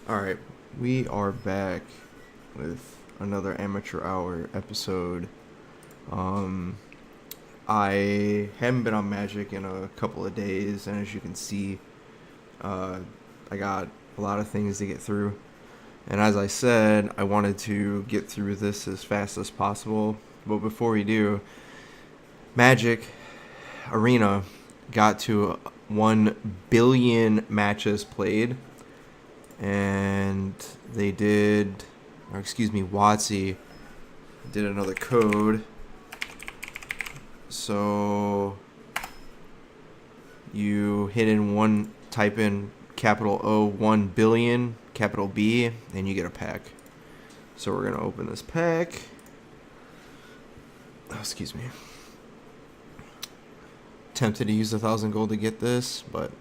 Alright, we are back with another Amateur Hour episode. Um, I haven't been on Magic in a couple of days, and as you can see, uh, I got a lot of things to get through. And as I said, I wanted to get through this as fast as possible. But before we do, Magic Arena got to 1 billion matches played. And they did, or excuse me, WotC did another code. So you type in capital O 1 billion, capital B, and you get a pack. So we're gonna open this pack. Oh, excuse me. Tempted to use 1,000 gold to get this, but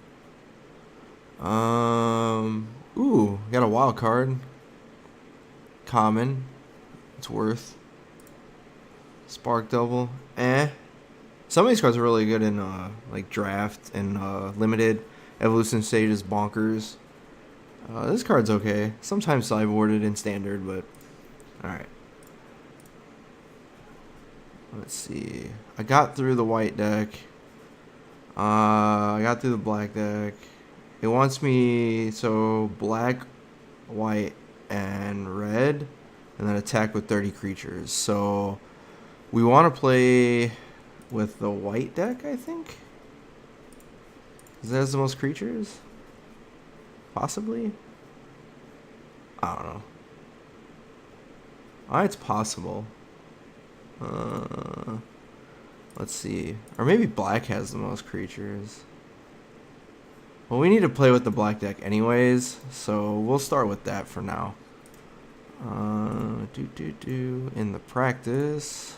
ooh, got a wild card. Common. It's worth. Spark double. Some of these cards are really good in like draft and limited. Evolution stage is bonkers. This card's okay. Sometimes sideboarded in standard, but alright. Let's see. I got through the white deck. I got through the black deck. It wants me so black, white, and red, and then attack with 30 creatures. So we want to play with the white deck, I think. Is that has the most creatures? Possibly? I don't know. It's possible. Let's see. Or maybe black has the most creatures. Well, we need to play with the black deck anyways, so we'll start with that for now. In the practice.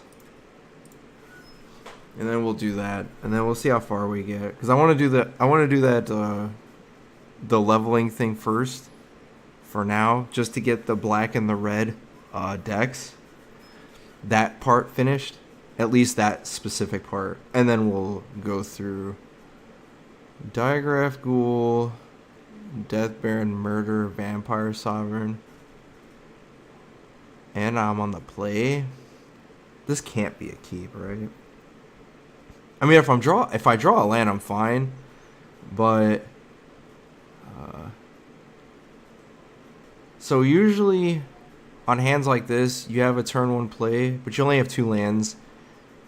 And then we'll do that, and then we'll see how far we get. Because I want to do that, the leveling thing first, for now, just to get the black and the red decks. That part finished, at least that specific part, and then we'll go through Diagraph Ghoul, Death Baron, Murder, Vampire Sovereign, and I'm on the play. This can't be a keep, right? I mean, if I draw a land, I'm fine, but so usually on hands like this, you have a turn 1 play, but you only have 2 lands,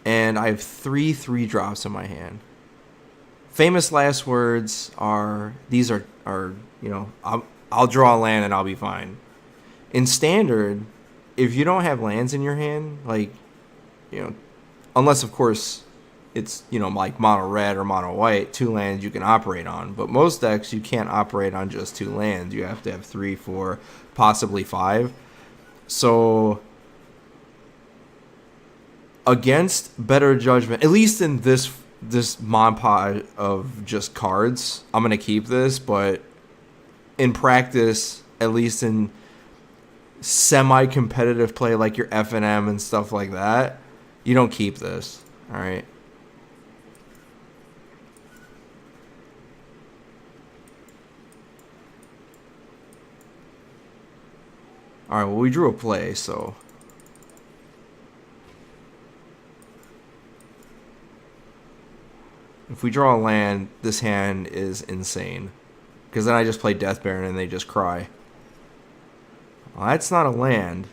and I have 3 3-drops in my hand. Famous last words are, these are you know, I'll draw a land and I'll be fine. In standard, if you don't have lands in your hand, like, you know, unless of course it's, you know, like mono red or mono white, 2 lands you can operate on. But most decks you can't operate on just 2 lands. You have to have 3, 4, possibly 5. So against better judgment, at least in this mod pod of just cards, I'm gonna keep this, but in practice, at least in semi-competitive play like your FNM and stuff like that, you don't keep this. All right. All right. Well, we drew a play, so. If we draw a land, this hand is insane. Because then I just play Death Baron and they just cry. Well, that's not a land.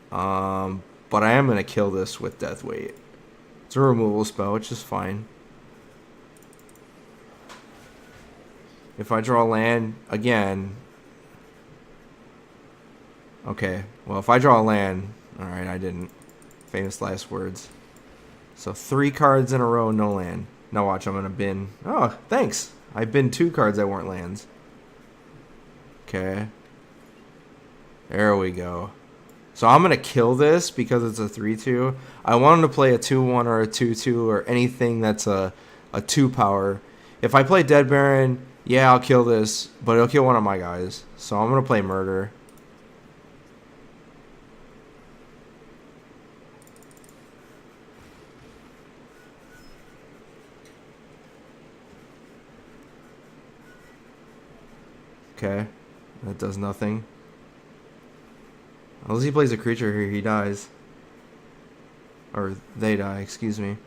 But I am going to kill this with Death Weight. It's a removal spell, which is fine. If I draw a land, again. Okay, well, if I draw a land. Alright, I didn't. Famous last words. So 3 cards in a row, no land. Now watch, I'm going to bin. Oh, thanks. I binned 2 cards that weren't lands. Okay. There we go. So I'm going to kill this because it's a 3-2. I want him to play a 2-1 or a 2-2 or anything that's a 2 power. If I play Dead Baron, yeah, I'll kill this, but it'll kill one of my guys. So I'm going to play Murder. Okay. That does nothing. Unless he plays a creature here, he dies. Or they die, excuse me.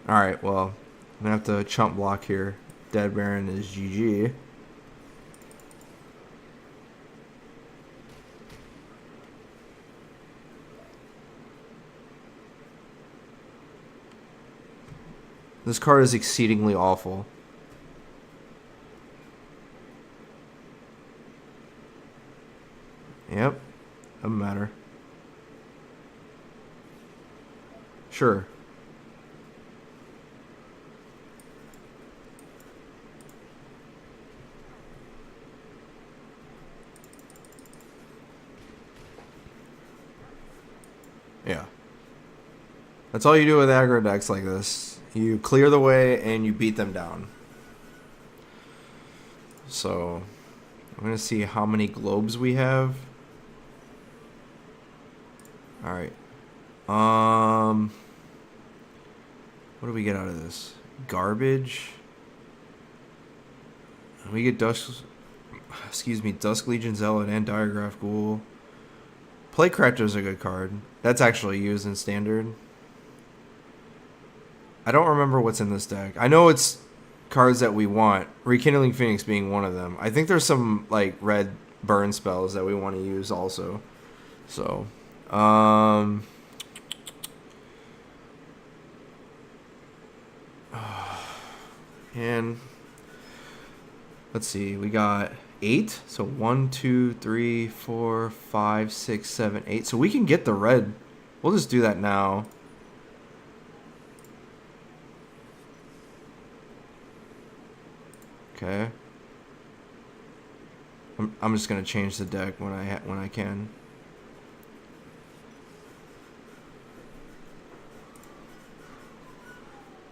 Alright, well, I'm going to have to chump block here. Dead Baron is GG. This card is exceedingly awful. Yep. Doesn't matter. Sure. Yeah. That's all you do with aggro decks like this. You clear the way and you beat them down. So, I'm going to see how many globes we have. Alright. What do we get out of this? Garbage. We get Dusk Legion Zealot and Diagraph Ghoul. Playcrafter is a good card. That's actually used in Standard. I don't remember what's in this deck. I know it's cards that we want. Rekindling Phoenix being one of them. I think there's some like red burn spells that we want to use also. So, and let's see, we got 8. So 1, 2, 3, 4, 5, 6, 7, 8. So we can get the red. We'll just do that now. Okay. I'm just gonna change the deck when I can.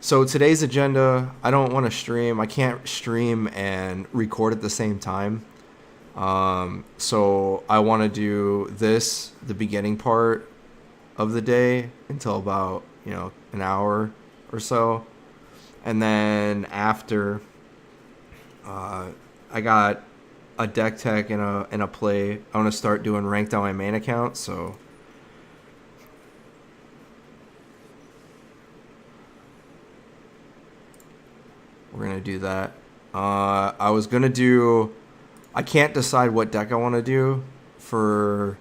So today's agenda, I don't want to stream. I can't stream and record at the same time. So I want to do this, the beginning part of the day, until about, an hour or so. And then after, I got a deck tech and a play. I want to start doing ranked on my main account, so... We're going to do that. I was going to do... I can't decide what deck I want to do for...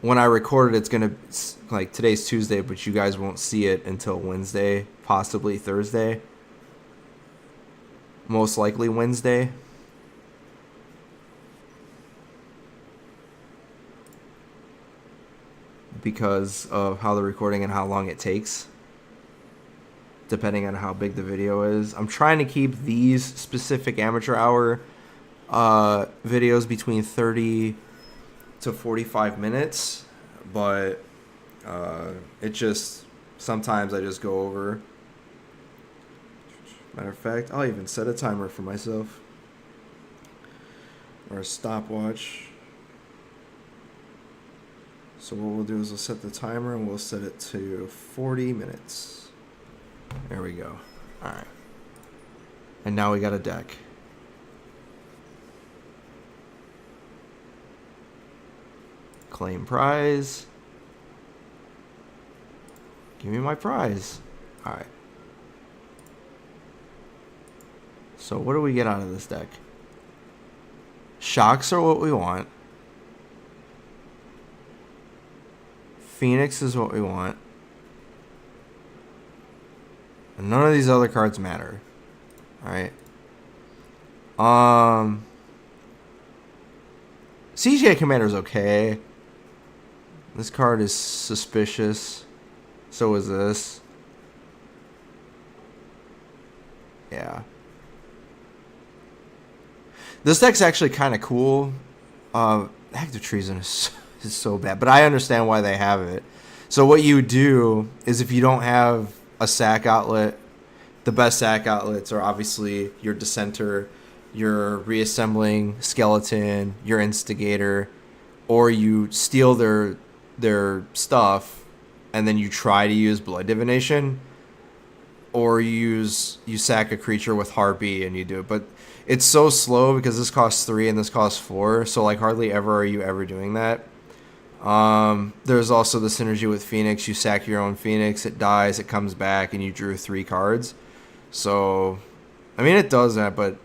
When I record it, it's going to... Like, today's Tuesday, but you guys won't see it until Wednesday, possibly Thursday. Most likely Wednesday. Because of how the recording and how long it takes. Depending on how big the video is. I'm trying to keep these specific amateur hour videos between 30 to 45 minutes, but it just, sometimes I just go over. Matter of fact, I'll even set a timer for myself, or a stopwatch. So what we'll do is we'll set the timer and we'll set it to 40 minutes. There we go. Alright. And now we got a deck. Claim prize. Give me my prize. Alright. So what do we get out of this deck? Shocks are what we want. Phoenix is what we want. And none of these other cards matter. Alright. CGA Commander's okay. This card is suspicious. So is this. Yeah. This deck's actually kind of cool. Active Treason is so bad. But I understand why they have it. So what you do is if you don't have a sack outlet, the best sack outlets are obviously your Dissenter, your Reassembling Skeleton, your Instigator, or you steal their stuff and then you try to use Blood Divination, or you sack a creature with Harpy and you do it. But it's so slow because this costs 3 and this costs 4. So like hardly ever are you ever doing that. There's also the synergy with Phoenix. You sack your own Phoenix, it dies, it comes back, and you drew 3 cards. So, I mean, it does that, but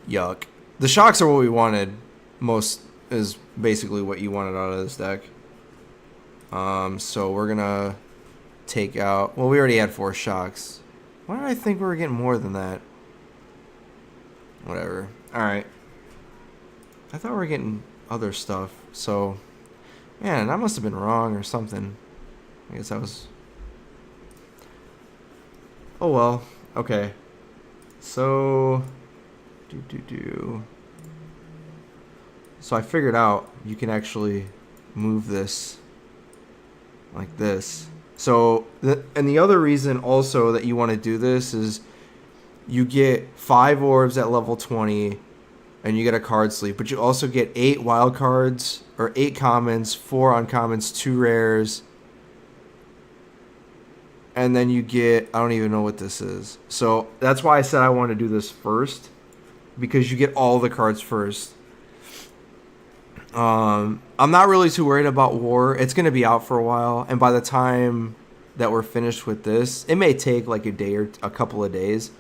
yuck. The shocks are what we wanted. Most is basically what you wanted out of this deck. So we're gonna take out. Well, we already had 4 shocks. Why did I think we were getting more than that? Whatever. All right. I thought we were getting other stuff. So, man, that must have been wrong or something. I guess I was. Oh well. Okay. So, So I figured out you can actually move this like this. So, and the other reason also that you want to do this is you get 5 orbs at level 20 and you get a card sleeve, but you also get 8 wild cards or 8 commons, 4 uncommons, 2 rares. And then you get, I don't even know what this is. So that's why I said I want to do this first, because you get all the cards first. I'm not really too worried about War. It's going to be out for a while. And by the time that we're finished with this, it may take like a day or a couple of days.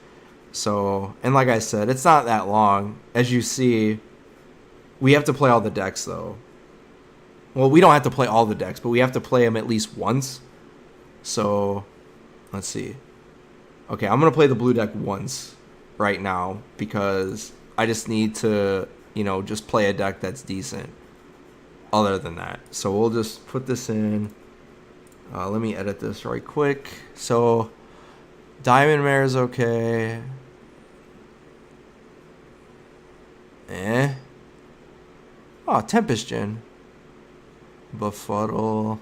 So, and like I said, it's not that long. As you see, we have to play all the decks though. Well, we don't have to play all the decks, but we have to play them at least once. So, let's see. Okay, I'm going to play the blue deck once right now because I just need to, just play a deck that's decent. Other than that. So we'll just put this in. Let me edit this right quick. So, Diamond Mare is okay. Oh, Tempest Gen. Befuddle.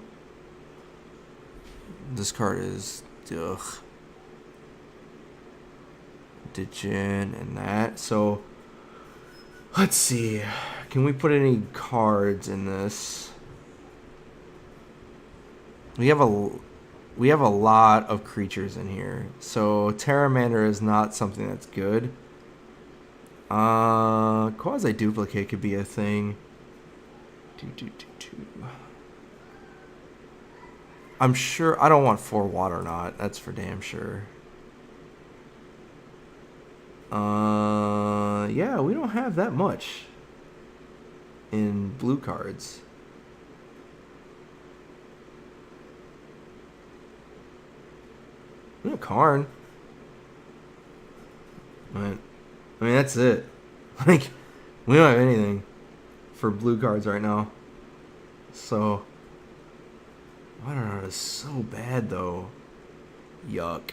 This card is Degen and that. So let's see. Can we put any cards in this? We have a lot of creatures in here. So Terramander is not something that's good. Quasi Duplicate could be a thing. I'm sure I don't want 4 Water Knot. That's for damn sure. Yeah, we don't have that much in blue cards. We have Karn. I mean, that's it. Like, we don't have anything for blue cards right now. So, I don't know. It's so bad, though. Yuck.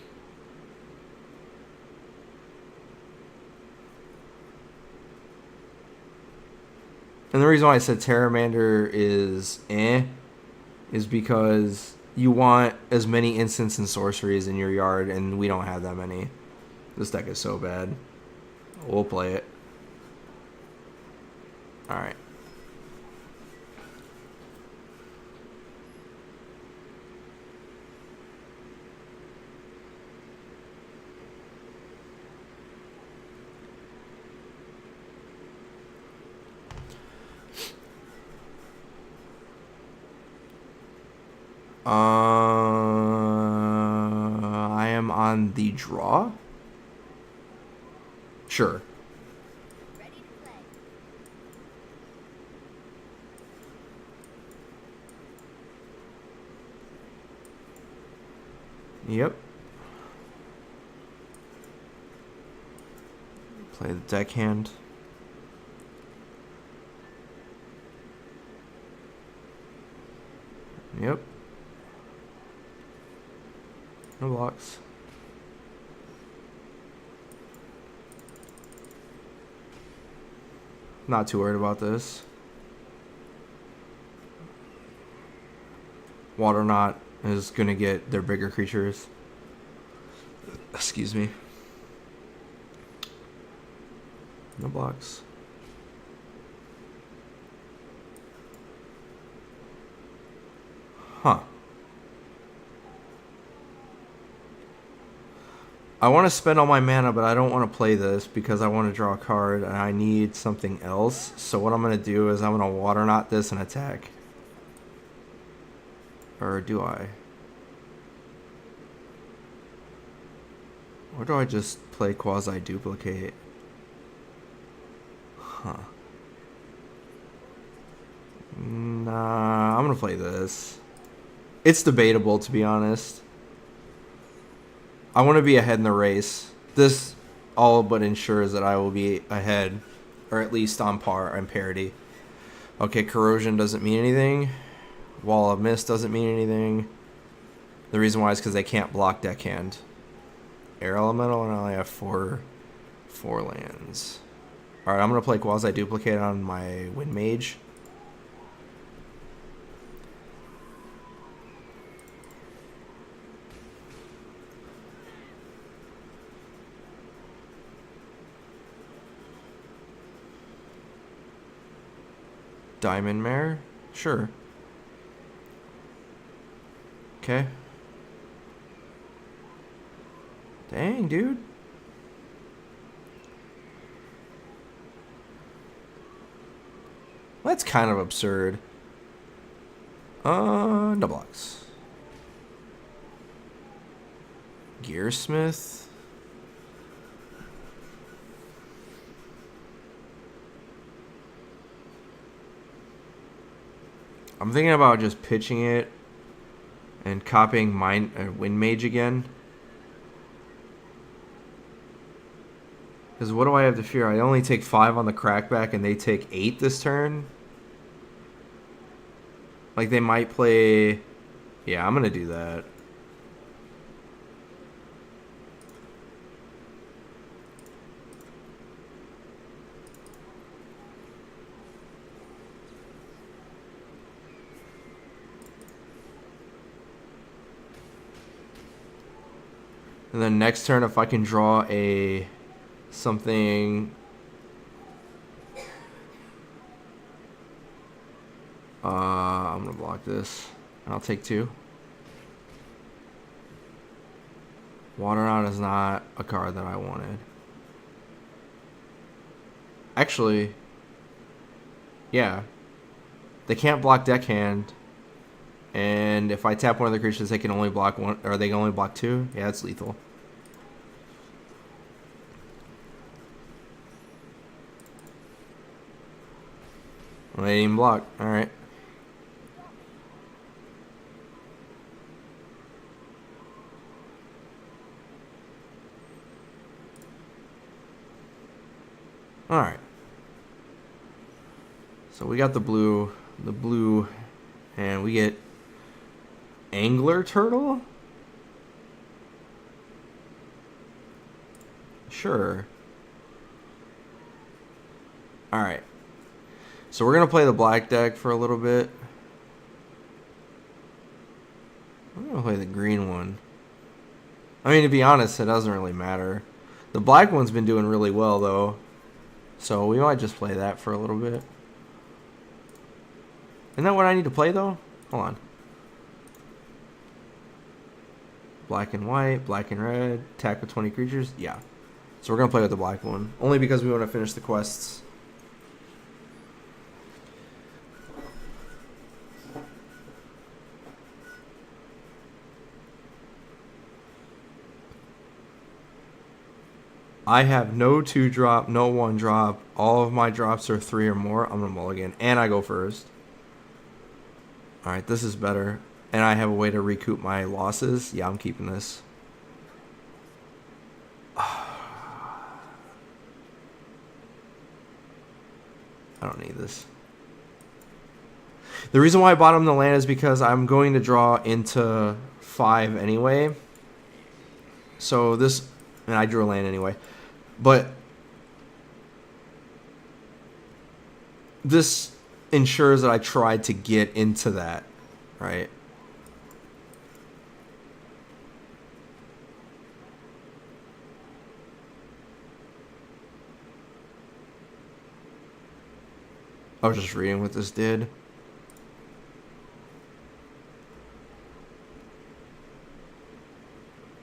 And the reason why I said Terramander is is because you want as many instants and sorceries in your yard, and we don't have that many. This deck is so bad. We'll play it. Alright. I am on the draw. Sure. Ready to play. Yep. Play the deckhand. Yep. No blocks. Not too worried about this. Water Knot is gonna get their bigger creatures. Excuse me. No blocks. Huh. I want to spend all my mana, but I don't want to play this because I want to draw a card and I need something else. So what I'm going to do is I'm going to Water Knot this and attack. Or do I? Or do I just play Quasi-Duplicate? Huh. Nah, I'm going to play this. It's debatable, to be honest. I want to be ahead in the race. This all but ensures that I will be ahead, or at least on par and parity. Okay, Corrosion doesn't mean anything. Wall of Mist doesn't mean anything. The reason why is because they can't block Deckhand. Air Elemental, and I only have four lands. Alright, I'm going to play Quasi-Duplicate on my Wind Mage. Diamond Mare? Sure. Okay. Dang, dude. That's kind of absurd. No blocks. Gearsmith. I'm thinking about just pitching it and copying Wind Mage again. Because what do I have to fear? I only take 5 on the crackback and they take 8 this turn. Like they might play... Yeah, I'm going to do that. And then next turn, if I can draw a something, I'm gonna block this. I'll take 2. Water Knot is not a card that I wanted. Actually, yeah, they can't block Deckhand. And if I tap one of the creatures, they can only block one, or they can only block 2. Yeah, it's lethal. Well, they didn't even block. All right. All right. So we got the blue, and we get Angler Turtle? Sure. Alright. So we're going to play the black deck for a little bit. I'm going to play the green one. I mean, to be honest, it doesn't really matter. The black one's been doing really well, though. So we might just play that for a little bit. Isn't that what I need to play, though? Hold on. Black and white, black and red, attack with 20 creatures. Yeah. So we're going to play with the black one. Only because we want to finish the quests. I have no 2-drop, no 1-drop. All of my drops are 3 or more. I'm going to mulligan. And I go first. Alright, this is better. And I have a way to recoup my losses. Yeah, I'm keeping this. I don't need this. The reason why I bottomed the land is because I'm going to draw into 5 anyway. So this... And I drew a land anyway. But... this ensures that I tried to get into that. Right? I was just reading what this did.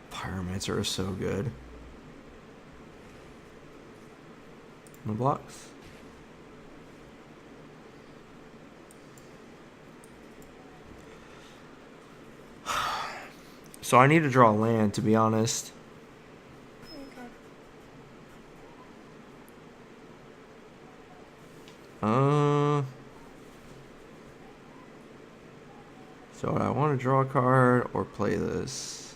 Pyromancer is so good. No blocks. So I need to draw land, to be honest. Okay. So I want to draw a card or play this.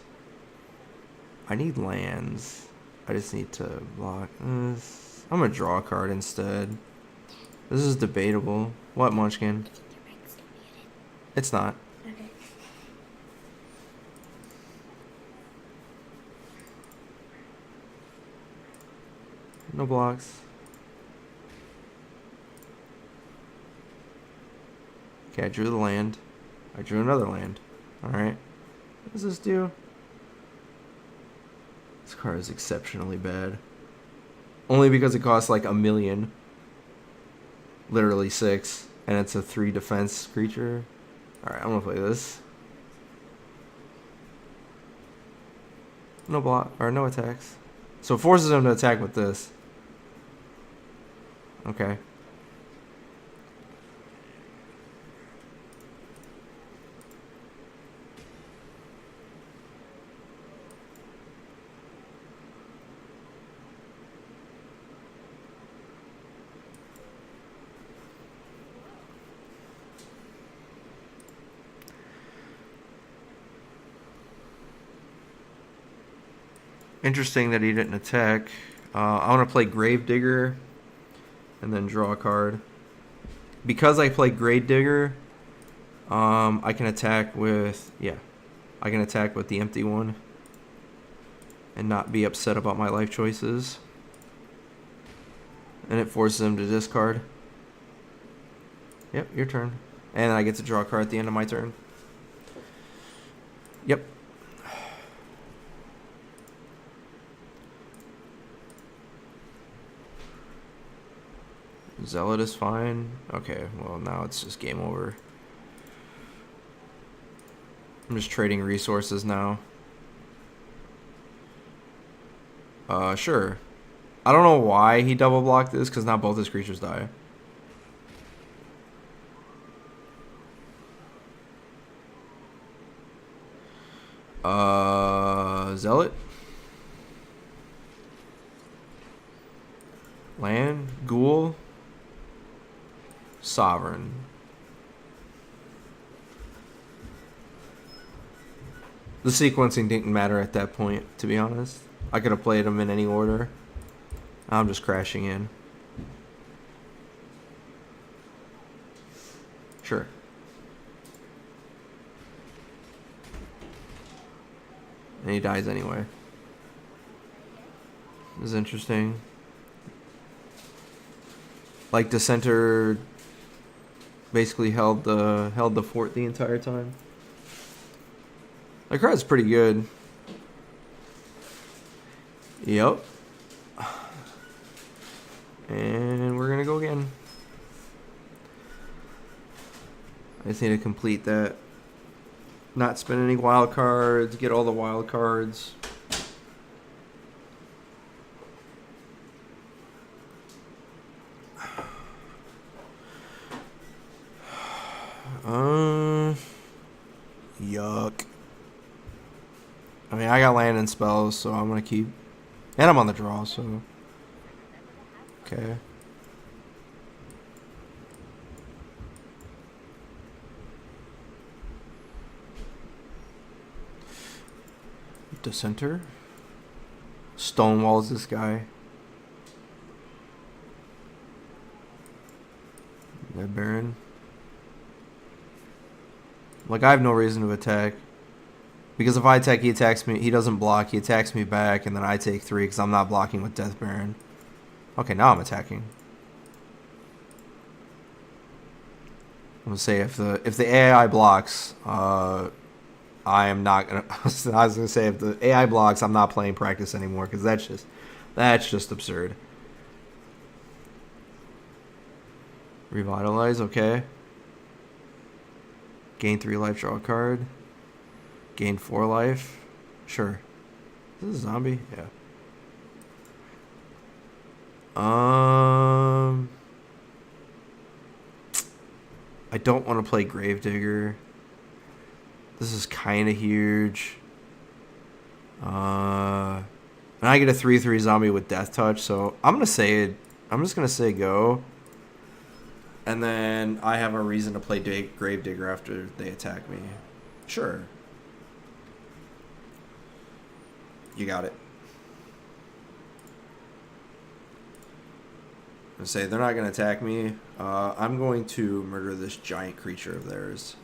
I need lands. I just need to block this. I'm gonna draw a card instead. This is debatable. What, Munchkin? I think your mic's still muted. It's not. Okay. No blocks. Okay, I drew the land. I drew another land. Alright. What does this do? This card is exceptionally bad. Only because it costs like 1,000,000. Literally 6. And it's a 3 defense creature. Alright, I'm gonna play this. No block, or no attacks. So it forces him to attack with this. Okay. Interesting that he didn't attack. I want to play Gravedigger and then draw a card. Because I play Gravedigger, I can attack with, I can attack with the empty one and not be upset about my life choices. And it forces him to discard. Yep, your turn. And I get to draw a card at the end of my turn. Yep. Zealot is fine. Okay, well now it's just game over. I'm just trading resources now. Sure. I don't know why he double blocked this, because not both his creatures die. Zealot? Land? Ghoul? Sovereign. The sequencing didn't matter at that point, to be honest. I could have played them in any order. I'm just crashing in. Sure. And he dies anyway. This is interesting. Like Dissenter basically held the fort the entire time. That card's pretty good. Yep. And we're gonna go again. I just need to complete that. Not spend any wild cards, get all the wild cards. Yuck. I mean, I got land and spells, so I'm gonna keep. And I'm on the draw, so. Okay. Dissenter. Stonewalls this guy. Red Baron. Like, I have no reason to attack. Because if I attack, he attacks me. He doesn't block. He attacks me back, and then I take 3 because I'm not blocking with Death Baron. Okay, now I'm attacking. I'm gonna say if the AI blocks, I am not gonna. I was gonna say if the AI blocks, I'm not playing practice anymore because that's just absurd. Revitalize, okay. Gain 3 life, draw a card. Gain 4 life. Sure. Is this a zombie? Yeah. Um, I don't want to play Gravedigger. This is kind of huge. And I get a 3/3 zombie with Death Touch, so I'm gonna say it. I'm just gonna say go. And then I have a reason to play Gravedigger after they attack me. Sure. You got it. I say they're not gonna attack me. I'm going to murder this giant creature of theirs.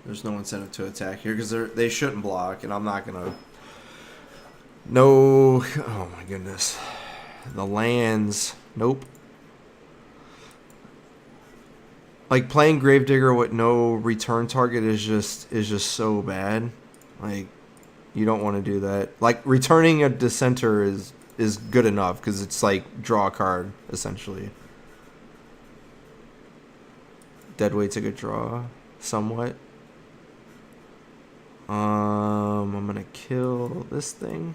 There's no incentive to attack here because they shouldn't block, and I'm not gonna. No, oh my goodness, the lands. Nope. Like playing Gravedigger with no return target is just so bad. Like you don't want to do that. Like returning a dissenter is good enough because it's like draw a card essentially. Deadweight's a good draw, somewhat. I'm gonna kill this thing.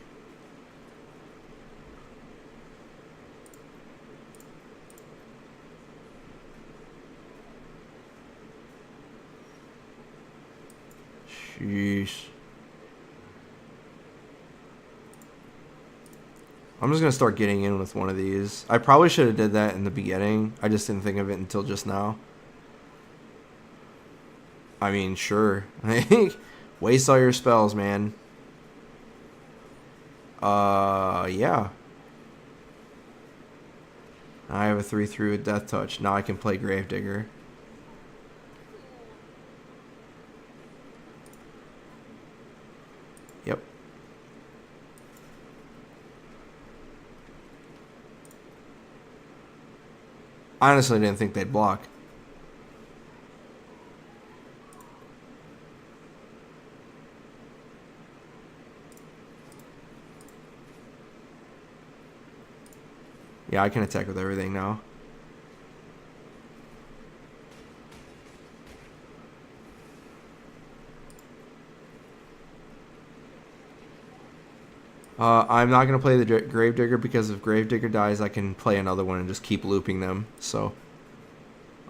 Sheesh. I'm just gonna start getting in with one of these. I probably should have did that in the beginning. I just didn't think of it until just now. I mean, sure. Waste all your spells, man. Yeah. I have a 3/3 with Death Touch. Now I can play Gravedigger. Yep. I honestly didn't think they'd block. Yeah, I can attack with everything now. I'm not going to play the Gravedigger because if Gravedigger dies, I can play another one and just keep looping them. So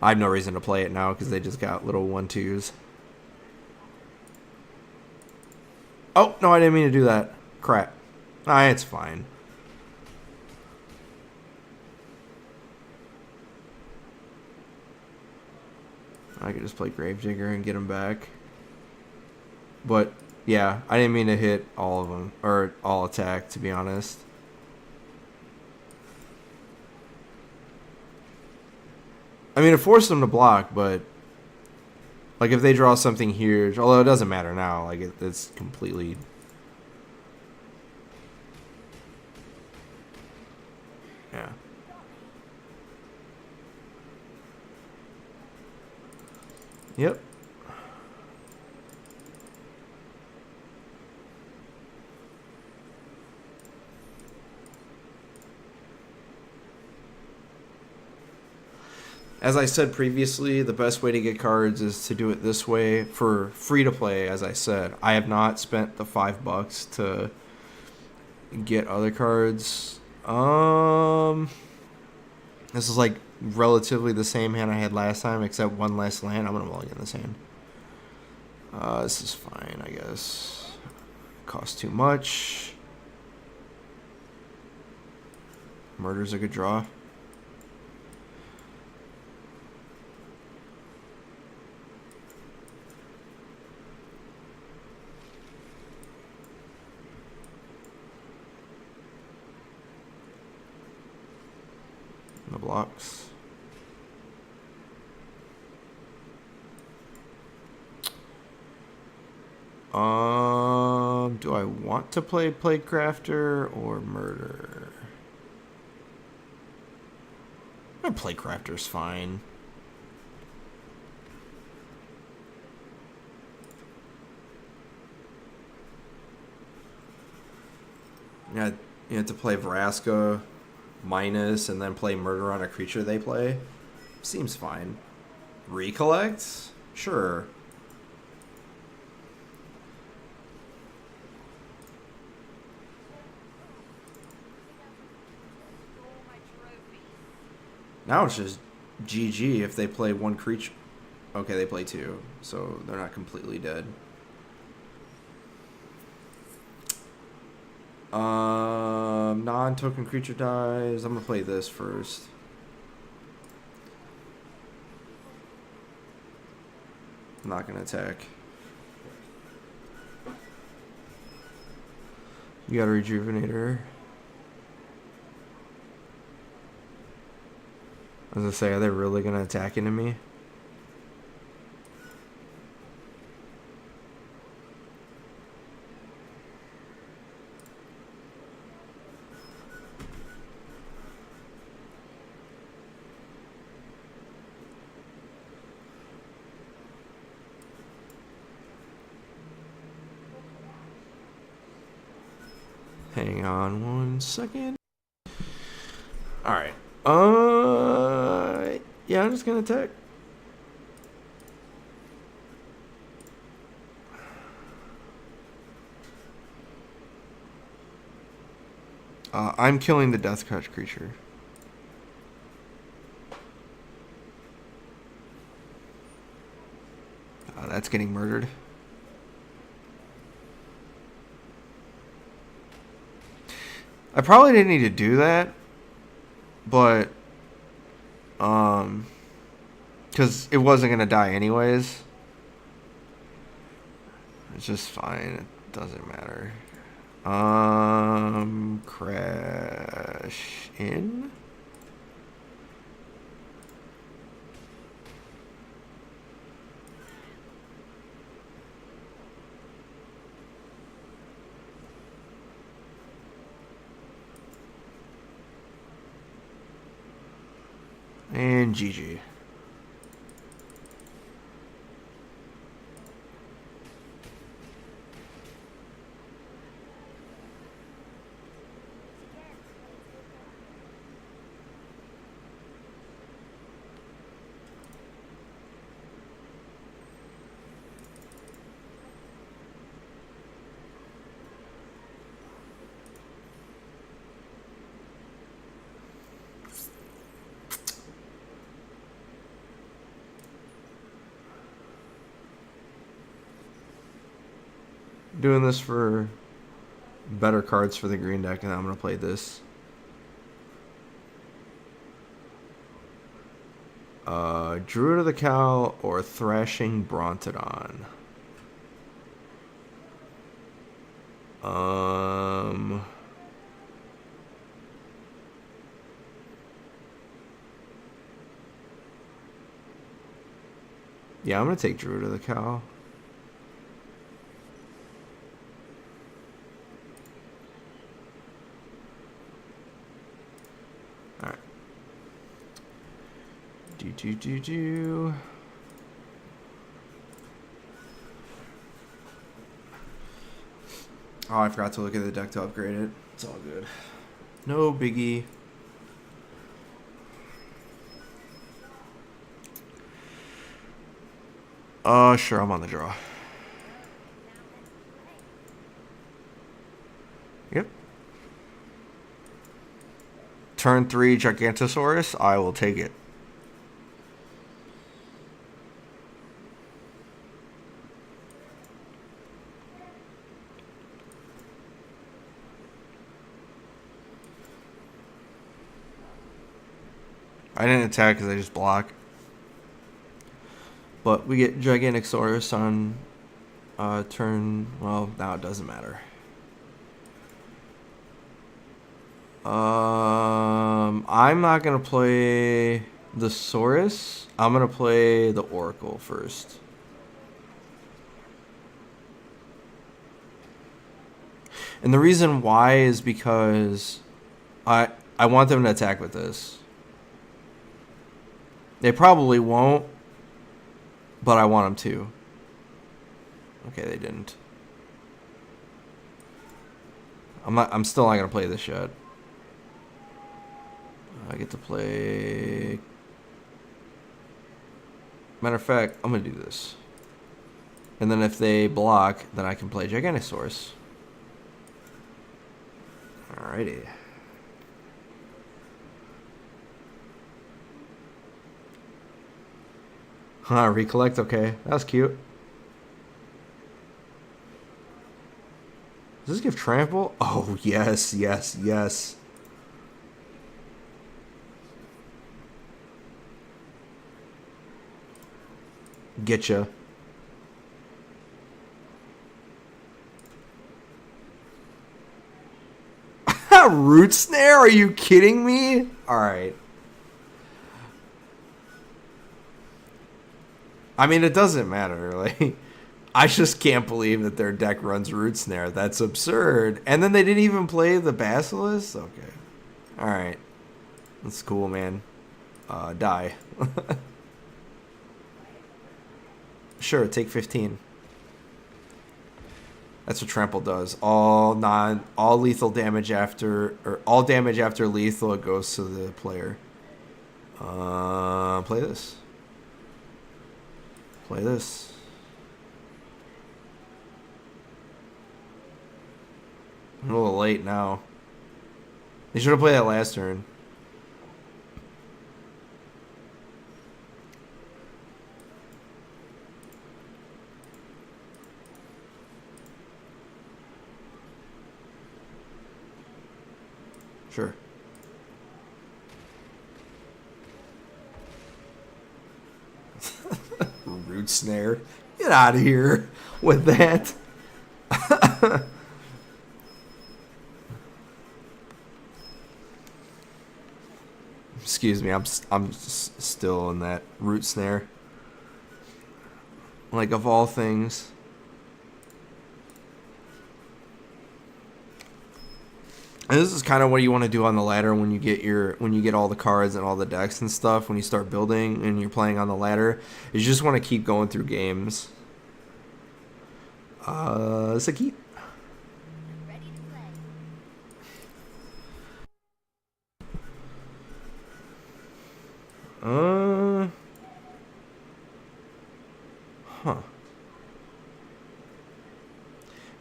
I have no reason to play it now because they just got little 1/2s. Oh, no, I didn't mean to do that. Crap. It's fine. I could just play Gravedigger and get him back. But, yeah, I didn't mean to hit all of them. Or all attack, to be honest. I mean, it forced them to block, but... Like, if they draw something huge... Although it doesn't matter now. Like, it's completely... Yeah. Yep. As I said previously, the best way to get cards is to do it this way for free to play. As I said, I have not spent the $5 to get other cards. This is like relatively the same hand I had last time, except one less land. I'm gonna mulligan this hand. This is fine, I guess. Costs too much. Murder's a good draw. The blocks. Do I want to play Platecrafter or Murder? Platecrafter's fine. You have to play Vraska minus and then play murder on a creature they play. Seems fine. Recollect? Sure. Now it's just GG if they play one creature. Okay, they play two, so they're not completely dead. Non-token creature dies. I'm gonna play this first. I'm not gonna attack. You got a rejuvenator. I was gonna say, are they really gonna attack into me? Hang on 1 second. Alright. Yeah, I'm just gonna attack. I'm killing the Death Crouch creature. That's getting murdered. I probably didn't need to do that, but because it wasn't gonna die anyways. It's just fine. It doesn't matter. Crash in. And GG. Doing this for better cards for the green deck, and I'm going to play this. Druid of the Cowl or Thrashing Brontodon. Yeah, I'm going to take Druid of the Cowl. Alright. Do. Oh, I forgot to look at the deck to upgrade it. It's all good. No biggie. Sure, I'm on the draw. Yep. Turn 3 Gigantosaurus. I will take it. I didn't attack because I just block. But we get Gigantosaurus on turn... Well, now it doesn't matter. I'm not going to play the Saurus. I'm going to play the Oracle first. And the reason why is because I want them to attack with this. They probably won't, but I want them to. Okay, they didn't. I'm still not gonna play this yet. I get to play. Matter of fact, I'm gonna do this. And then if they block, then I can play Giganosaurus. Alrighty. Huh, recollect, okay. That was cute. Does this give trample? Oh, yes, yes, yes. Getcha. Root snare? Are you kidding me? Alright. I mean, it doesn't matter. Like, I just can't believe that their deck runs Root Snare. That's absurd. And then they didn't even play the Basilisk? Okay. Alright. That's cool, man. Die. Sure, take 15. That's what trample does. All lethal damage after, or all damage after lethal, it goes to the player. Play this. Play this. I'm a little late now. They should have played that last turn. Sure. Root snare. Get out of here with that. Excuse me, I'm still in that root snare. Like, of all things. And this is kind of what you want to do on the ladder when you get all the cards and all the decks and stuff. When you start building and you're playing on the ladder, is you just want to keep going through games. It's a keep. Huh.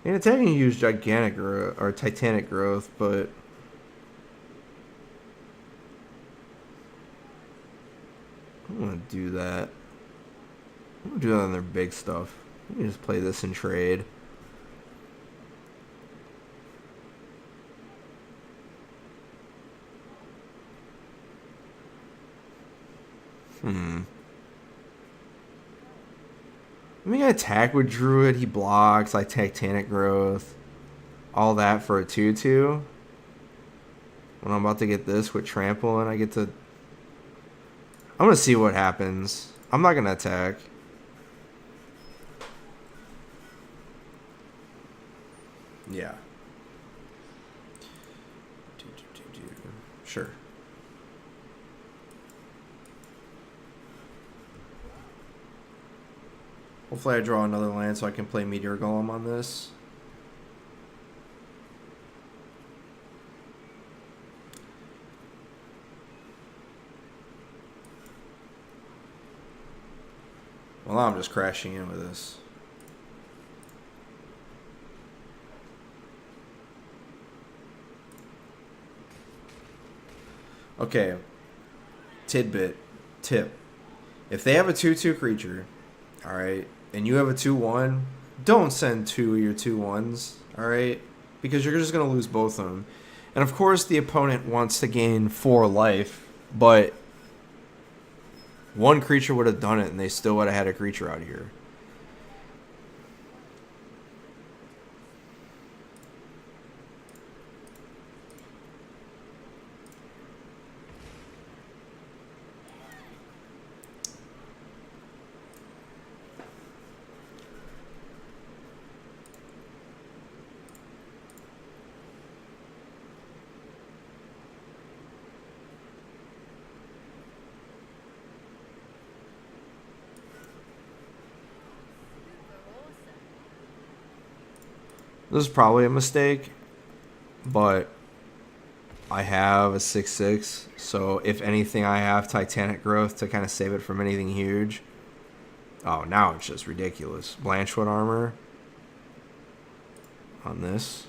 And attacking use gigantic or titanic growth, but I'm gonna do that. I'm gonna do that on their big stuff. Let me just play this in trade. I mean, I attack with Druid, he blocks, like Titanic Growth, all that for a 2/2. When I'm about to get this with Trample, and I get to... I'm gonna see what happens. I'm not gonna attack. Yeah. Sure. Hopefully I draw another land so I can play Meteor Golem on this. Well, now I'm just crashing in with this. Okay. Tip. If they have a 2/2 creature, alright, and you have a 2/1, don't send two of your 2/1s, alright? Because you're just going to lose both of them. And of course, the opponent wants to gain 4 life, but one creature would have done it, and they still would have had a creature out here. This is probably a mistake, but I have a 6/6, so if anything, I have Titanic growth to kind of save it from anything huge. Oh, now it's just ridiculous. Blanchwood armor on this.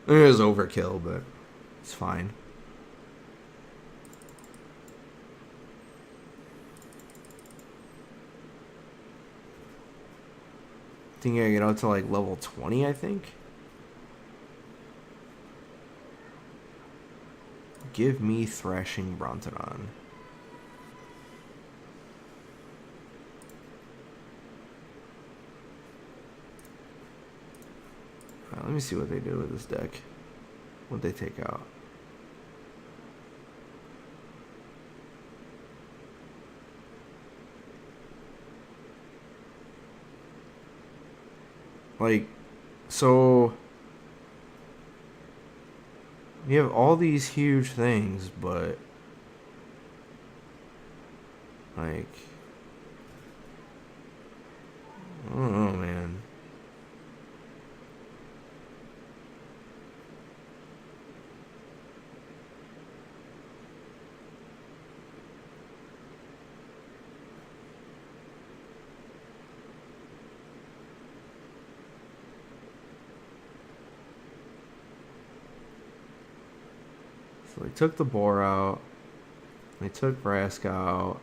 It is overkill, but it's fine. I think I get out to like level 20, I think. Give me Thrashing Brontodon. Let me see what they do with this deck. What they take out. Like, so you have all these huge things, but like, I don't know, man. So they took the boar out. They took Vraska out.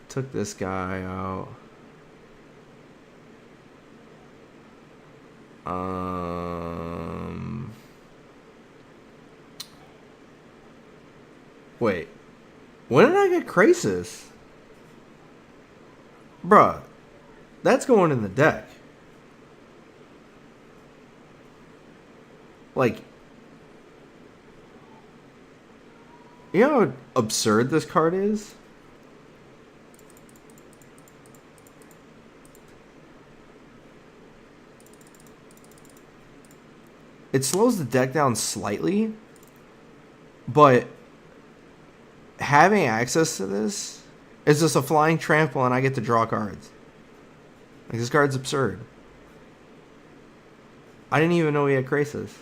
Took this guy out. Wait. When did I get Krasis? Bruh. That's going in the deck. Like, you know how absurd this card is? It slows the deck down slightly, but having access to this is just a flying trample and I get to draw cards. Like, this card's absurd. I didn't even know he had Krasis.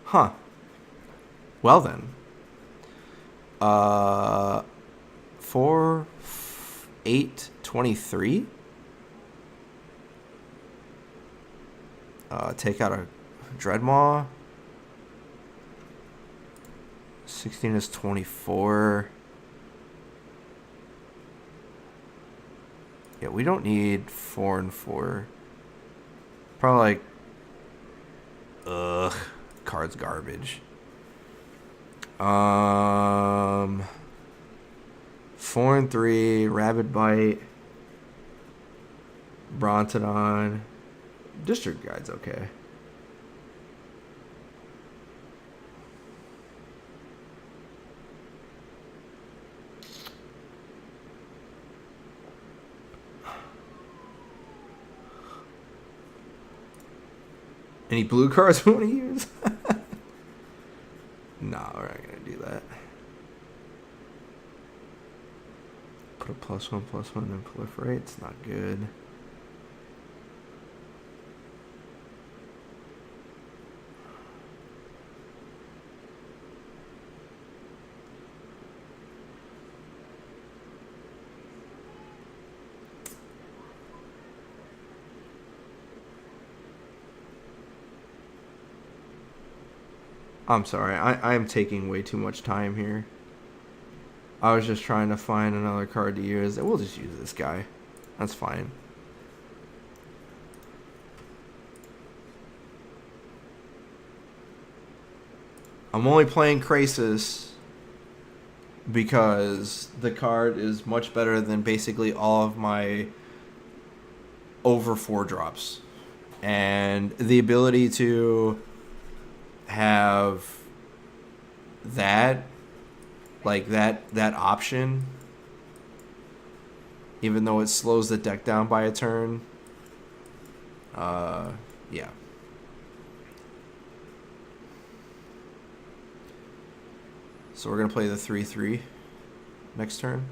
Huh. Well then. 4, 8, 23. Take out a Dreadmaw. 16 is 24. Yeah, we don't need 4 and 4. Probably like, card's garbage. 4 and 3, Rabid Bite, Brontodon. District Guide's okay. Any blue cards we want to use? Nah, we're not going to do that. Put a +1/+1 and proliferate. It's not good. I'm sorry, I am taking way too much time here. I was just trying to find another card to use. We'll just use this guy. That's fine. I'm only playing Krasis because the card is much better than basically all of my over 4 drops. And the ability to have that, like that option, even though it slows the deck down by a turn, yeah. So we're going to play the 3-3 next turn.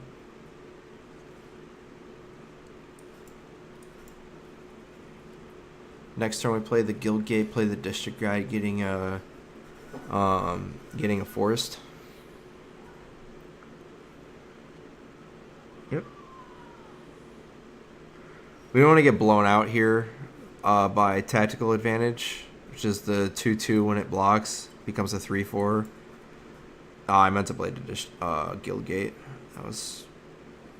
Next turn we play the Guild Gate, play the District Guide, getting a forest. Yep. We don't want to get blown out here by tactical advantage, which is the 2-2 when it blocks becomes a 3-4. I meant to play the Guild Gate. That was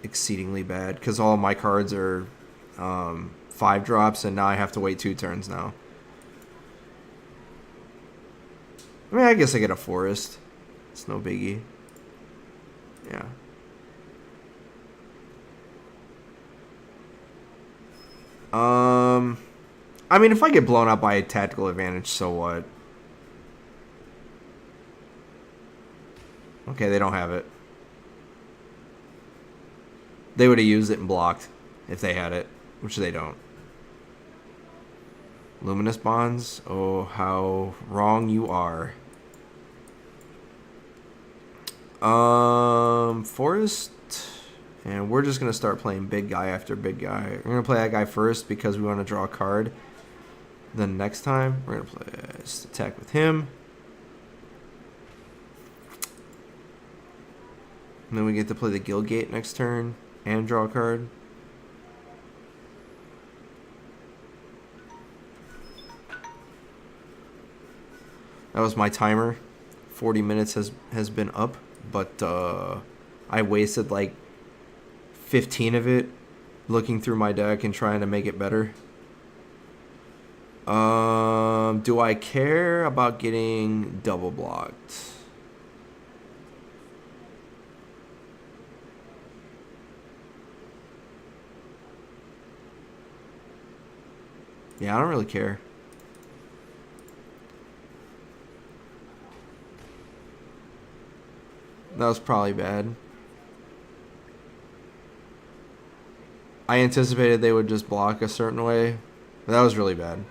exceedingly bad because all my cards are 5 drops, and now I have to wait 2 turns now. I mean, I guess I get a forest. It's no biggie. Yeah. I mean, if I get blown out by a tactical advantage, so what? Okay, they don't have it. They would have used it and blocked if they had it, which they don't. Luminous Bonds? Oh, how wrong you are. Forest. And we're just going to start playing big guy after big guy. We're going to play that guy first because we want to draw a card. Then next time, we're going to play attack with him. And then we get to play the Guild Gate next turn and draw a card. That was my timer. 40 minutes has been up, but I wasted like 15 of it looking through my deck and trying to make it better. Do I care about getting double blocked? Yeah, I don't really care. That was probably bad. I anticipated they would just block a certain way, but that was really bad.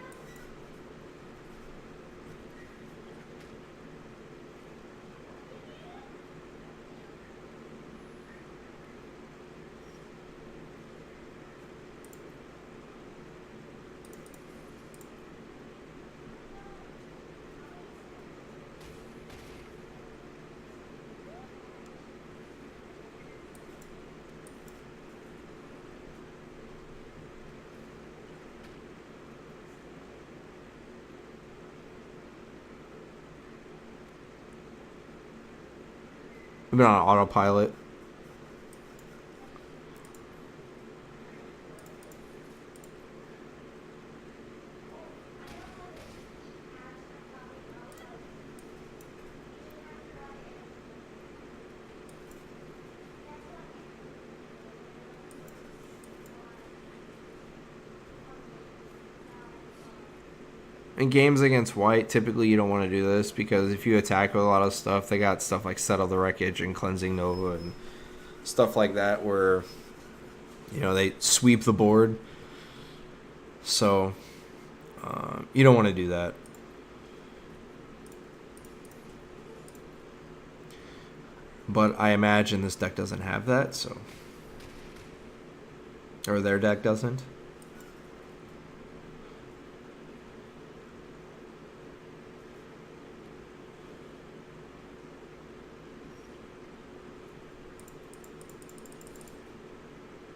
We've been on autopilot. In games against white, typically you don't want to do this because if you attack with a lot of stuff, they got stuff like Settle the Wreckage and Cleansing Nova and stuff like that where, you know, they sweep the board. So, you don't want to do that. But I imagine this deck doesn't have that, so. Or their deck doesn't.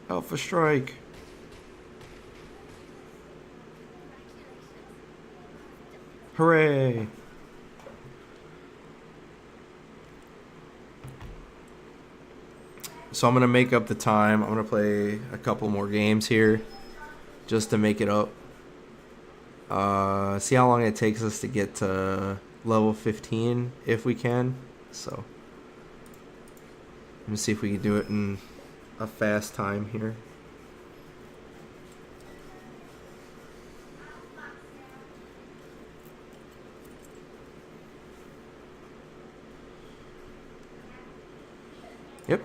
Alpha Strike. Hooray. So I'm going to make up the time. I'm going to play a couple more games here just to make it up. See how long it takes us to get to level 15 if we can. So let me see if we can do it in a fast time here. Yep.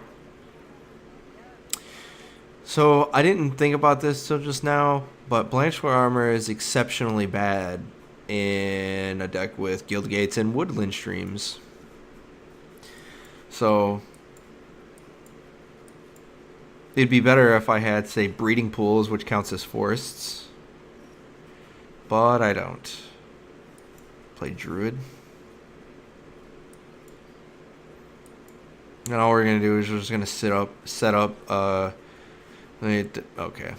So I didn't think about this till just now, but Blanchwood Armor is exceptionally bad in a deck with Guild Gates and Woodland Streams. So it'd be better if I had, say, breeding pools, which counts as forests. But I don't. Play druid. And all we're gonna do is we're just gonna set up. Okay.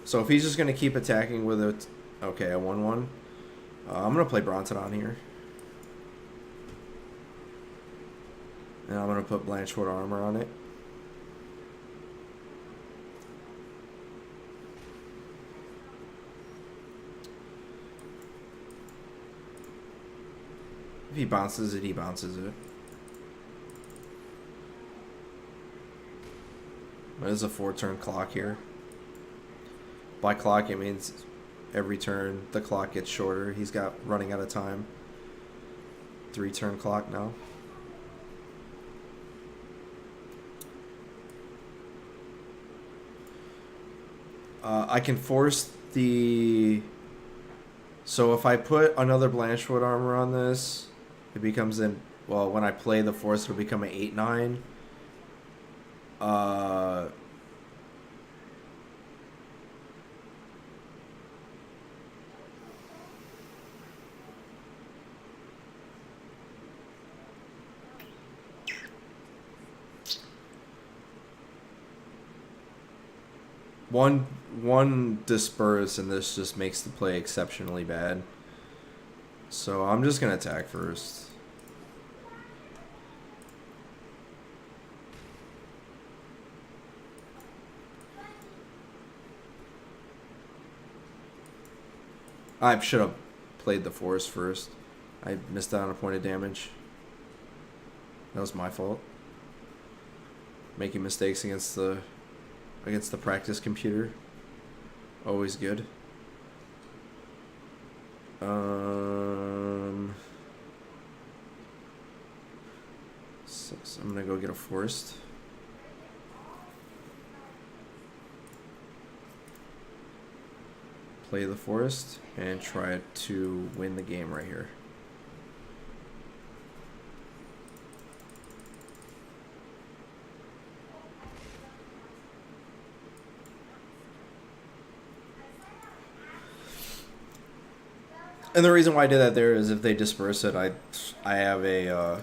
So if he's just gonna keep attacking with it, okay, a 1/1. I'm gonna play Bronson on here, and I'm gonna put Blanchwood armor on it. If he bounces it, he bounces it. There's a 4-turn clock here. By clock, it means every turn the clock gets shorter. He's got running out of time. 3-turn clock now. I can force the... So if I put another Blanchwood armor on this, it becomes in... Well, when I play the force, it'll become an 8/9. One disperse, and this just makes the play exceptionally bad. So I'm just gonna attack first. I should have played the force first. I missed out on a point of damage. That was my fault. Making mistakes against the practice computer. Always good. So I'm gonna go get a forest. Play the forest and try to win the game right here. And the reason why I did that there is if they disperse it, I have a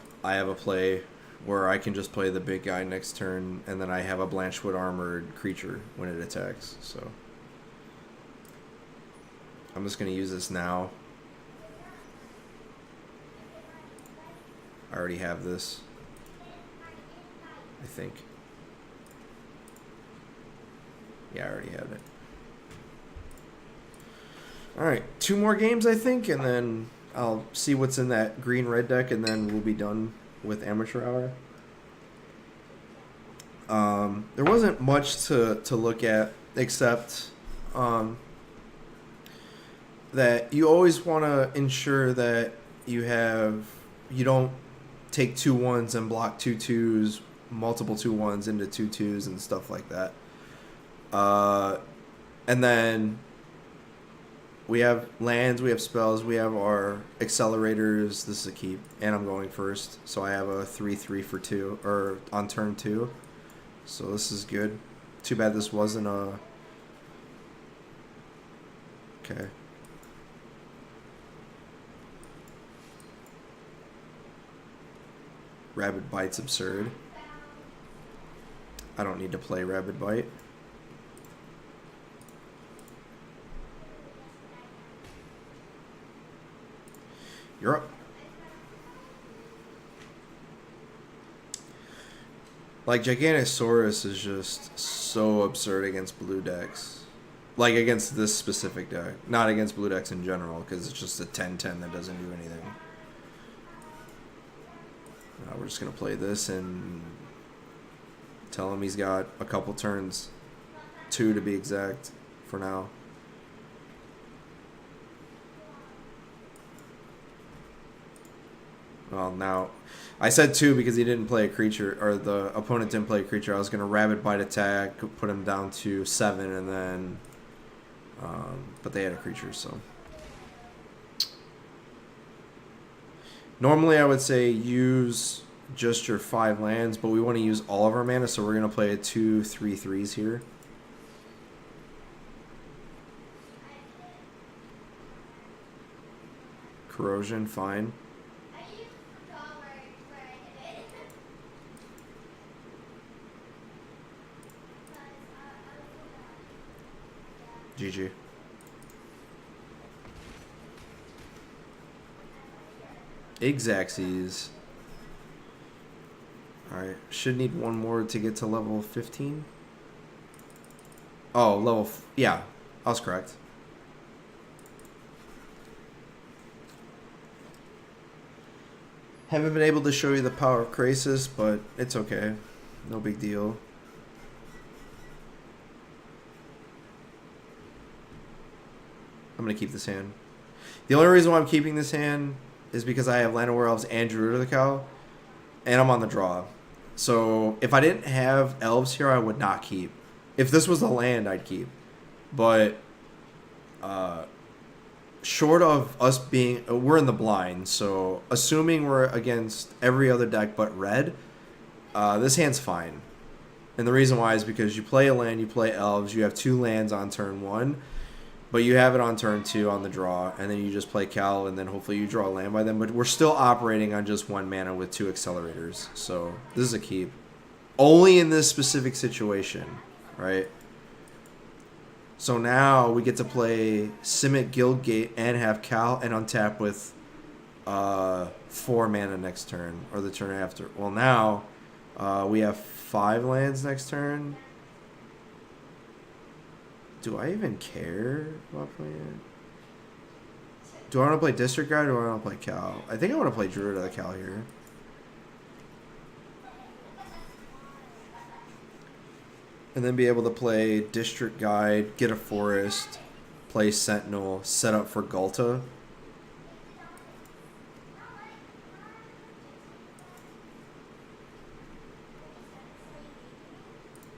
play where I can just play the big guy next turn, and then I have a Blanchwood armored creature when it attacks. So I'm just gonna use this now. I already have this, I think. Yeah, I already have it. Alright, 2 more games, I think, and then I'll see what's in that green-red deck, and then we'll be done with Amateur Hour. There wasn't much to look at, except that you always want to ensure that you don't take 2/1s and block 2/2s, multiple 2/1s into 2/2s and stuff like that. And then we have lands, we have spells, we have our accelerators. This is a keep, and I'm going first, so I have a 3/3 for 2, or on turn 2. So this is good. Too bad this wasn't a... Okay. Rabid Bite's absurd. I don't need to play Rabid Bite. You're up. Like, Giganosaurus is just so absurd against blue decks. Like, against this specific deck. Not against blue decks in general, because it's just a 10/10 that doesn't do anything. We're just going to play this and tell him he's got a couple turns. 2 to be exact, for now. Well, now, I said 2 because he didn't play a creature, or the opponent didn't play a creature. I was going to Rabid Bite attack, put him down to 7, and then, but they had a creature, so. Normally, I would say use just your 5 lands, but we want to use all of our mana, so we're going to play 2/3/3s here. Corrosion, fine. GG. Exacxies. Alright, should need one more to get to level 15. Oh, yeah, I was correct. Haven't been able to show you the power of Krasis, but it's okay. No big deal. I'm going to keep this hand. The only reason why I'm keeping this hand is because I have Land of Werewolves and Druid of the Cow, and I'm on the draw. So if I didn't have Elves here, I would not keep. If this was a land, I'd keep. But short of us being... we're in the blind, so assuming we're against every other deck but red, this hand's fine. And the reason why is because you play a land, you play Elves, you have 2 lands on turn 1, but you have it on turn 2 on the draw, and then you just play Cal, and then hopefully you draw a land by them. But we're still operating on just 1 mana with 2 accelerators, so this is a keep. Only in this specific situation, right? So now we get to play Simic Guildgate and have Cal and untap with 4 mana next turn, or the turn after. Well, now we have 5 lands next turn. Do I even care about playing it? Do I want to play District Guide or do I want to play Cal? I think I want to play Druid of the Cal here. And then be able to play District Guide, get a Forest, play Sentinel, set up for Ghalta.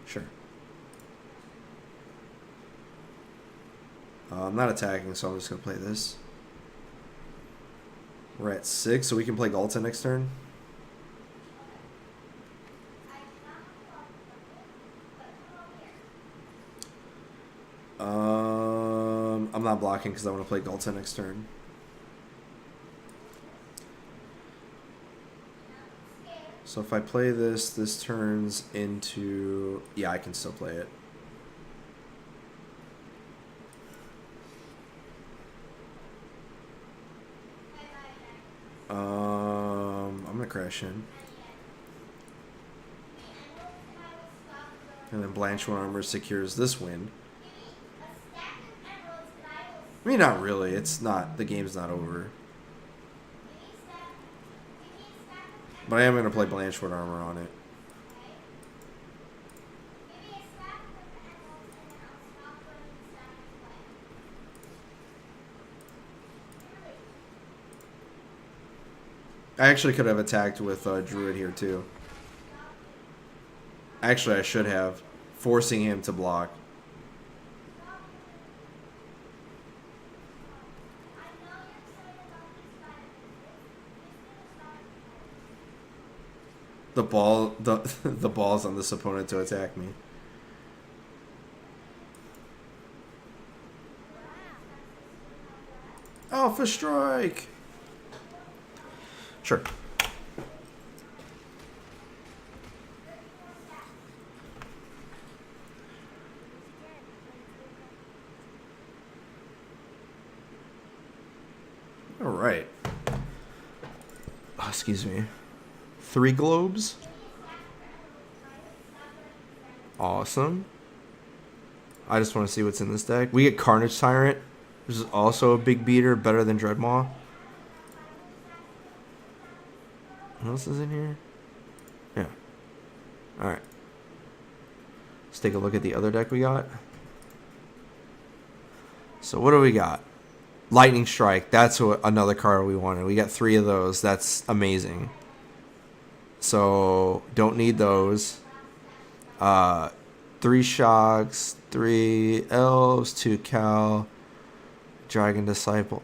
Sure. I'm not attacking, so I'm just going to play this. We're at 6, so we can play Ghalta next turn. I'm not blocking because I want to play Ghalta next turn. So if I play this, this turns into... yeah, I can still play it. I'm gonna crash in. And then Blanchwood Armor secures this win. I mean, not really. It's not... the game's not over. But I am gonna play Blanchwood Armor on it. I actually could have attacked with Druid here too. Actually, I should have. Forcing him to block. The ball's on this opponent to attack me. Alpha Strike! Sure. All right. Oh, excuse me. 3 globes. Awesome. I just want to see what's in this deck. We get Carnage Tyrant, which is also a big beater, better than Dreadmaw. What else is in here? Yeah. Alright. Let's take a look at the other deck we got. So what do we got? Lightning Strike. That's another card we wanted. We got 3 of those. That's amazing. So don't need those. 3 Shocks, 3 Elves, 2 Cal, Dragon Disciple.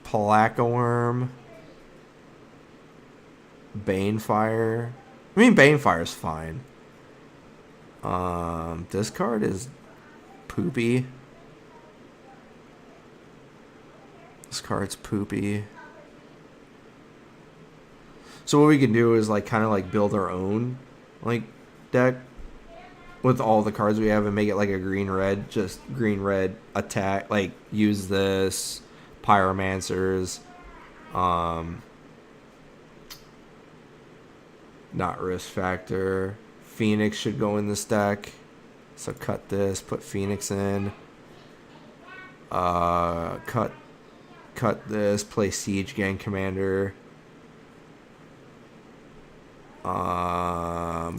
Placaworm, Banefire. I mean, Banefire's fine. This card is poopy. This card's poopy. So what we can do is like kind of like build our own like deck with all the cards we have and make it like a green red, just green red attack. Like use this Pyromancers, not Risk Factor. Phoenix should go in this deck, so cut this, put Phoenix in. Cut this, play Siege Gang Commander.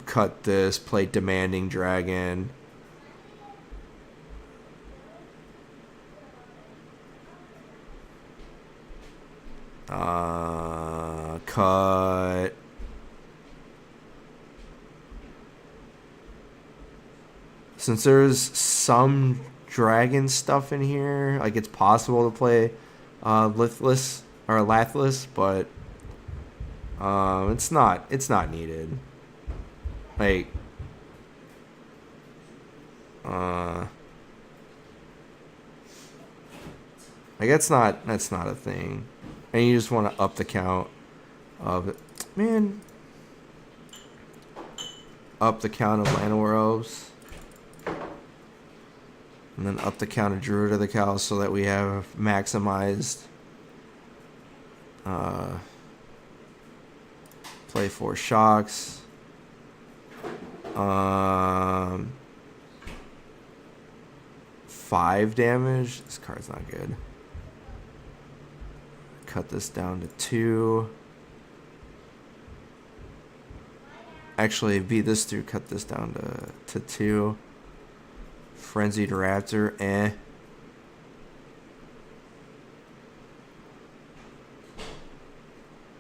Cut this, play Demanding Dragon. Cut. Since there's some dragon stuff in here, like it's possible to play Lithless or Lathless, but it's not needed. Like that's not a thing. And you just want to up the count of it. Man. Up the count of Llanowar Elves. And then up the count of Druid of the Cows so that we have maximized play 4 shocks. 5 damage. This card's not good. Cut this down to 2. Actually, beat this through. Cut this down to 2. Frenzied Raptor,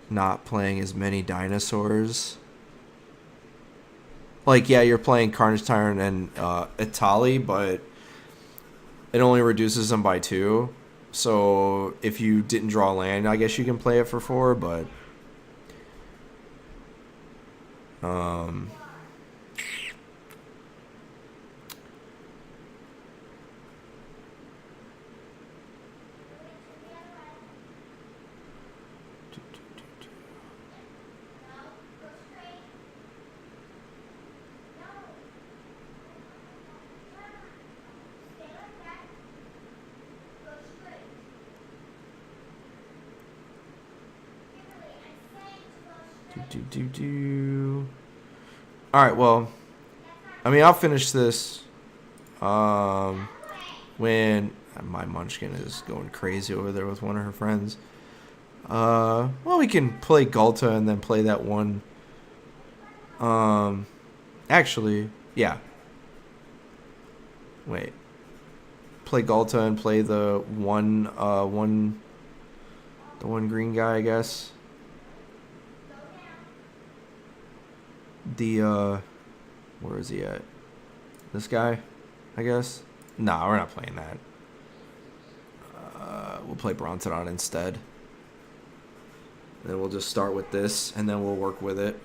Not playing as many dinosaurs. Like, yeah, you're playing Carnage Tyrant and Itali, but it only reduces them by 2. So if you didn't draw land, I guess you can play it for 4, but Alright, well, I mean, I'll finish this when my munchkin is going crazy over there with one of her friends. Well, we can play Galta and then play that one. Actually, yeah. Wait. Play Galta and play the one green guy, I guess. Where is he at? This guy, I guess. Nah, we're not playing that. We'll play Brontodon instead. And then we'll just start with this, and then we'll work with it.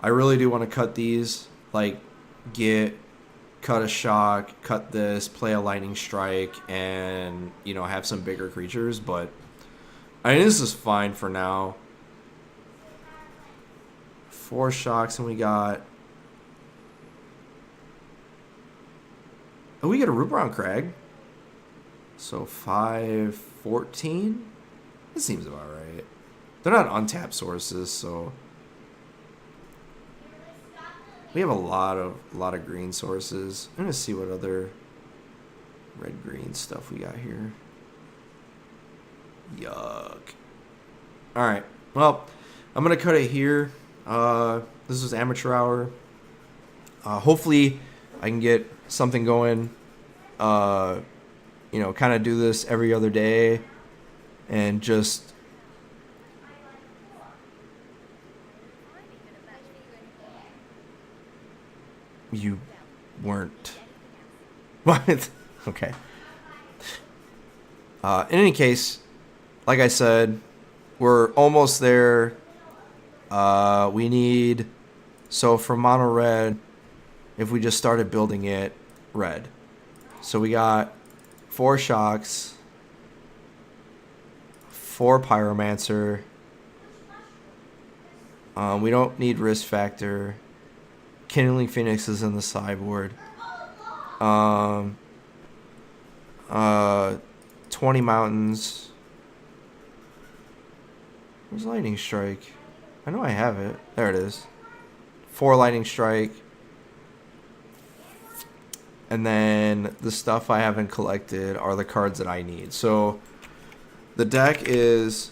I really do want to cut these, like, cut a shock, cut this, play a lightning strike, and, you know, have some bigger creatures, but I mean, this is fine for now. 4 shocks, and we got... Oh, we get a Ruberon Crag. So 5-14? This seems about right. They're not untapped sources, so... We have a lot of green sources. I'm gonna see what other red-green stuff we got here. Yuck. Alright, well, I'm gonna cut it here. This was Amateur Hour. Hopefully I can get something going. You know, kind of do this every other day and just you weren't what? Okay. In any case, like I said, we're almost there. We need, so for mono red, if we just started building it red. So we got 4 shocks, 4 pyromancer. We don't need risk factor. Kindling Phoenix is in the sideboard. 20 mountains. Where's lightning strike? I know I have it. There it is. 4 lightning strike. And then the stuff I haven't collected are the cards that I need. So the deck is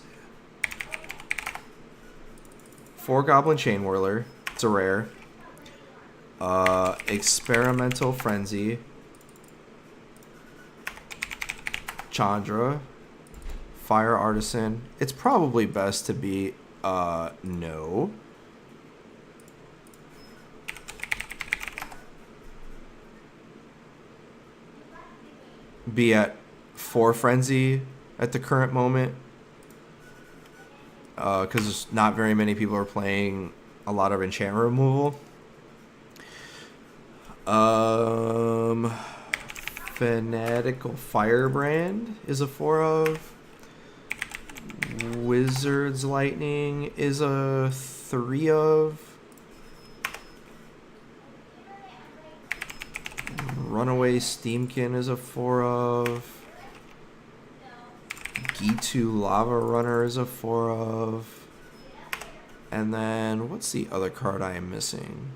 4 Goblin Chain Whirler. It's a rare. Experimental Frenzy. Chandra. Fire Artisan. It's probably best to be no. Be at 4 Frenzy at the current moment. Because not very many people are playing a lot of enchantment removal. Fanatical Firebrand is a 4 of. Wizard's Lightning is a 3 of. Runaway Steamkin is a 4 of. Gitu Lava Runner is a 4 of. And then, what's the other card I am missing?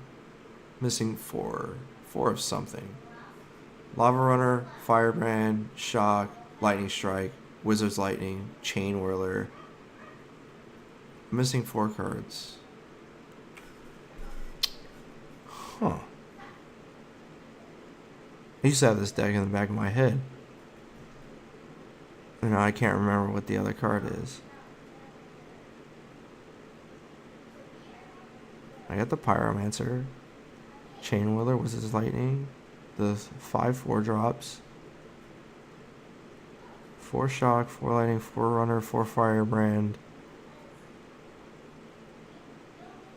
Missing 4. 4 of something. Lava Runner, Firebrand, Shock, Lightning Strike, Wizard's Lightning, Chain Whirler. I'm missing 4 cards. Huh. I used to have this deck in the back of my head. You know, I can't remember what the other card is. I got the Pyromancer, Chain Whirler, Wizard's Lightning, the 5/4 drops, 4 Shock, 4 Lightning, 4 Runner, 4 Firebrand.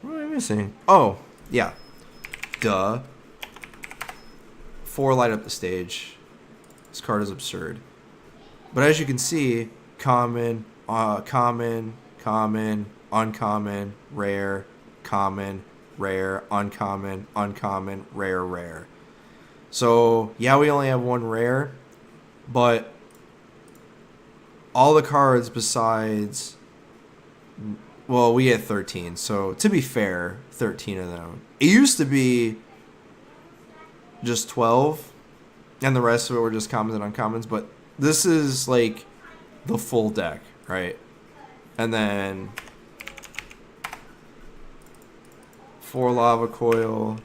What am I missing? Oh, yeah. Duh. 4 Light Up the Stage. This card is absurd. But as you can see, common, common, uncommon, rare, common, rare, uncommon, uncommon, rare, rare. So, yeah, we only have 1 rare, but all the cards besides, well, we get 13. So, to be fair, 13 of them. It used to be just 12, and the rest of it were just commons and uncommons, but this is like the full deck, right? And then 4 Lava Coil,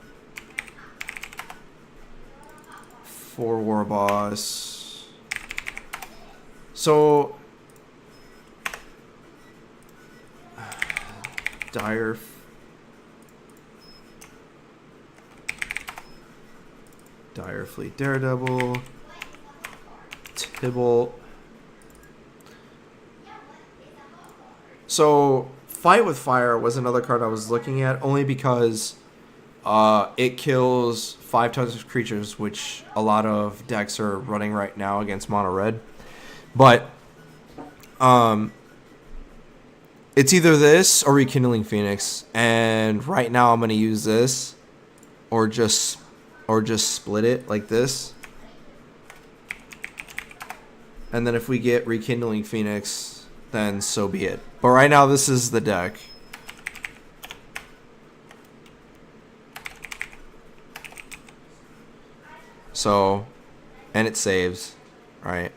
4 War Boss. So Dire Fleet Daredevil, Tybalt. So Fight with Fire was another card I was looking at, only because it kills 5 types of creatures, which a lot of decks are running right now against mono red. But it's either this or Rekindling Phoenix, and right now I'm going to use this, or just split it like this. And then if we get Rekindling Phoenix, then so be it. But right now this is the deck. So, and it saves, right?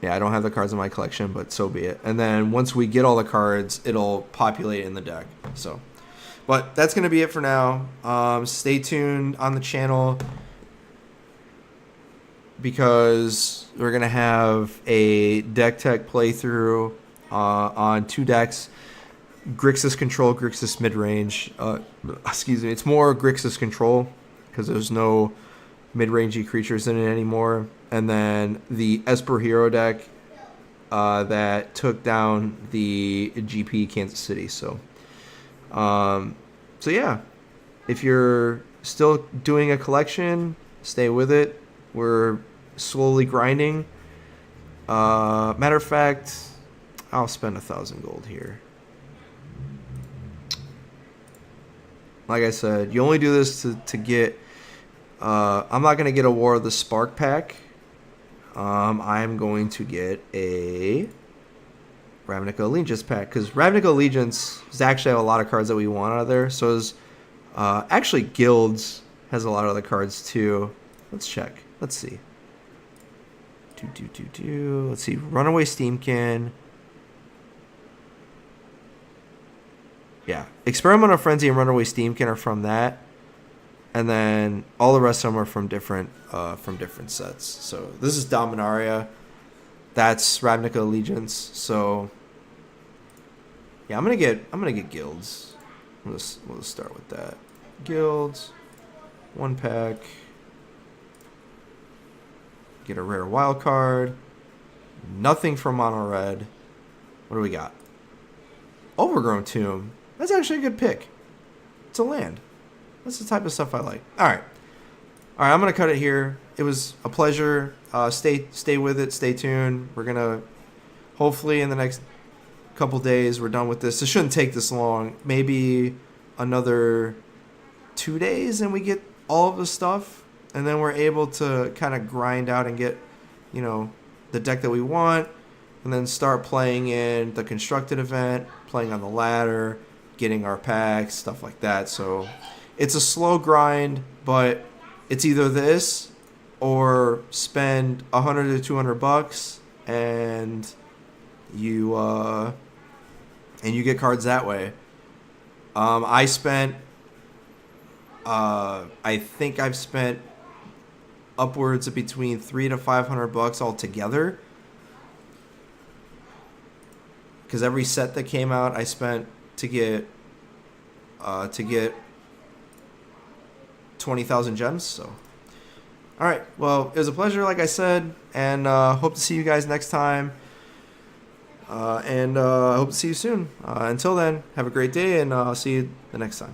Yeah, I don't have the cards in my collection, but so be it. And then once we get all the cards, it'll populate in the deck. So, but that's going to be it for now. Stay tuned on the channel, because we're going to have a deck tech playthrough on 2 decks. Grixis Control, Grixis Midrange. Excuse me, it's more Grixis Control, because there's no mid-rangey creatures in it anymore. And then the Esper Hero deck that took down the GP Kansas City. So yeah, if you're still doing a collection, stay with it. We're slowly grinding. Matter of fact, I'll spend 1,000 gold here. Like I said, you only do this to get. I'm not gonna get a War of the Spark pack. I'm going to get a Ravnica Allegiance pack because Ravnica Allegiance is actually have a lot of cards that we want out of there. So is actually Guilds has a lot of other cards too. Let's check. Let's see. Let's see. Runaway Steamkin. Yeah, Experimental Frenzy and Runaway Steamkin are from that, and then all the rest of them are from different sets. So this is Dominaria. That's Ravnica Allegiance. So yeah, I'm gonna get Guilds. We'll start with that. Guilds, 1 pack. Get a rare wild card. Nothing from Mono Red. What do we got? Overgrown Tomb. That's actually a good pick. It's a land. That's the type of stuff I like. All right, I'm gonna cut it here. It was a pleasure. Stay with it. Stay tuned. We're gonna hopefully in the next couple days we're done with this. It shouldn't take this long. Maybe another 2 days and we get all of the stuff, and then we're able to kind of grind out and get, the deck that we want, and then start playing in the constructed event, playing on the ladder, getting our packs, stuff like that. So it's a slow grind, but it's either this or spend $100 to $200 and you get cards that way. I think I've spent upwards of between $300 to $500 altogether. Because every set that came out, I spent to get 20,000 gems. So, all right. Well, it was a pleasure, like I said, and hope to see you guys next time. And I hope to see you soon. Until then, have a great day, and I'll see you the next time.